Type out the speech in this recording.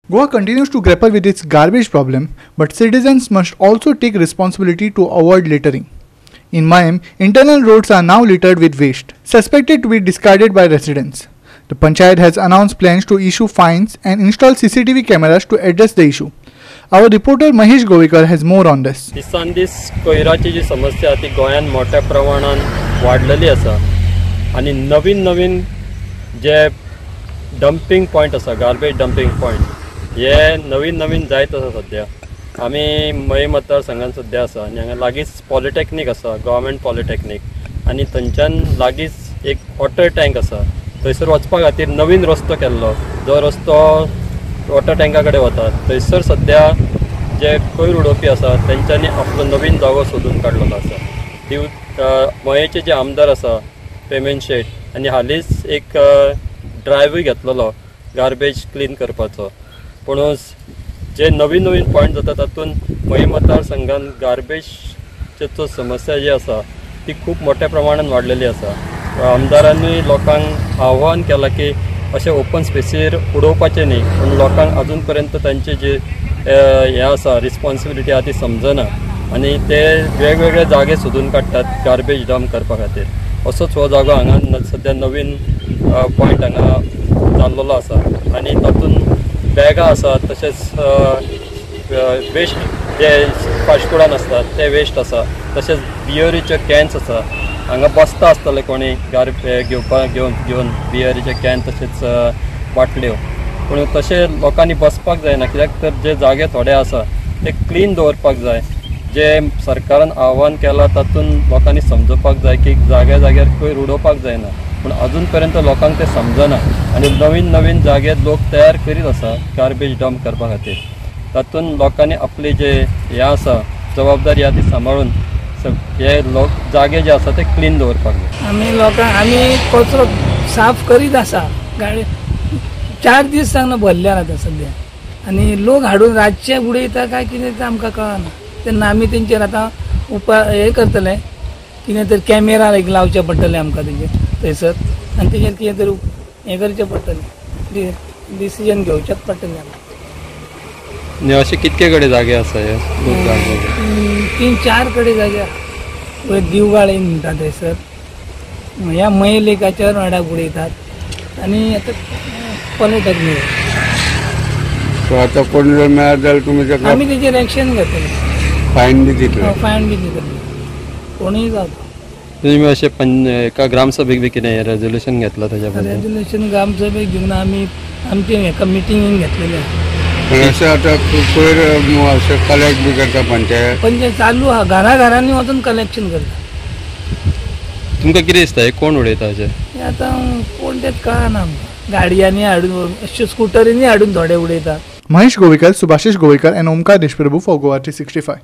Goa continues to grapple with its garbage problem, but citizens must also take responsibility to avoid littering. In Mayam, internal roads are now littered with waste, suspected to be discarded by residents. The Panchayat has announced plans to issue fines and install CCTV cameras to address the issue. Our reporter Mahesh Govekar has more on this. दिसांदिस कोयराची जी समस्या ती गोंयान मोठ्या प्रमाणात वाढलेली आसा आणि नवीन जे dumping point आसा गार्बेज डंपिंग पॉइंट हे नवीन जायत आसा सध्या. आमी मय मतदारसंघान सध्या आसा आनी हांगा लागींच पॉलिटेक्नीक आसा, गव्हर्मेंट पॉलिटेक्नीक आनी थंयच्यान लागींच एक वॉटर टँक आसा. थंयसर वचपा खातीर नवीन रस्तो केल्लो, जो रस्तो वॉटर टँका कडेन वता. थंयसर सध्या जे कोयर उडोवपी आसा तेंच्यांनी आपलो नवीन जागो सोदून काडलेलो आसा. मयेचे जे आमदार आसा पेमेंट शेट आनी हालींच एक ड्रायव्हय घेतलेलो गार्बेज क्लीन करपाचो. पूण जे नवीन पॉइंट जाता तातूंत मय मतदारसंघान गार्बेजचो समस्या जी आसा ती खूब मोठ्या प्रमाणात वाडलेली आसा. आमदारांनी लोकांक आव्हान केलां की अशें ओपन स्पेसीर उडोवपाचें न्ही, पूण लोकांक अजून पर्यंत तांचे जे हें आसा रिस्पॉन्सिबिलिटी आहा ती समजना आनी ते वेगवेगळे जागे सोदून काडटात गार्बेज डंप करपा खातीर. असोच हो जागो हांगा सद्या नवीन पॉइंट हांगा जाल्लो आसा आनी तातूंत बॅगां आसात, तशेंच वेस्ट जे फास्ट फुडान आसतात ते वेस्ट आसा, तशेंच बियरीचे कॅन्स आसा. हांगा बसता आसतले कोणी घेवन बियरीचे कॅन तशेंच बाटल्यो. पूण तशें लोकांनी बसपाक जायना, कित्याक तर जे जागे थोडे आसा ते क्लीन दवरपाक जाय. जे सरकारान आव्हान केलां तातूंत लोकांनी समजोवपाक जाय की जाग्यार कोयर उडोवपाक जायना, पूण अजून पर्यंत लोकांक ते समजना आनी नवीन जागे लोक तयार करीत आसा गार्बेज डंप करपा खातीर. तातूंत लोकांनी आपली जे हें आसा जबाबदारी आहा ती सांबाळून हे लोक जागे जे आसा ते क्लीन दवरपाक जाय. आमी कचरो साफ करीत आसा, गाडी 4 दीस सांगना भरल्यार आतां सद्या आनी लोक हाडून रातचे उडयता काय कितें तें आमकां कळना. तेन्ना आमी तेंचेर आतां हें करतले, कितें तरी कॅमेरा लावचे पडटले आमकां तेंचेर थंयसर आनी तेचेर कितें तरी हें करचें पडटलें, डिसिजन घेवचेंच पडटलें आमकां. अशे कितके कडेन जागे आसा हे? 3-4 कडेन जागे पळय. दिवगाळे म्हणटा थंयसर, ह्या मय लेकाच्या वाड्याक उडयतात आनी आतां पॉलिटेक्नीक. आतां कोण जर मेळत जाल्यार तुमी आमी तेचेर एक्शन घेतले, फायन बी दितले. फायन बी दितले कोणूय जाता. तुम्ही अशें एका ग्रामसभेक बी कितें रेजोल्यूशन घेतलां ताच्या बद्दल? रेजोल्यूशन ग्रामसभेक घेवन आमी आमचे एका मिटिंगेन घेतलेले. पण अशें आतां कोयर अशें कलेक्ट बी करता पंचायत चालू आहा, घरांनी वचून कलेक्शन करता. तुमकां कितें दिसता हे कोण उडयता अशें? आतां कोण तेच कळना आमकां. गाडयांनी हाडून अशें स्कुटरींनी हाडून थोडे उडयतात. Mahesh Govekar, Subhashish Govekar and Omkar Deshprabhu for Goa 365.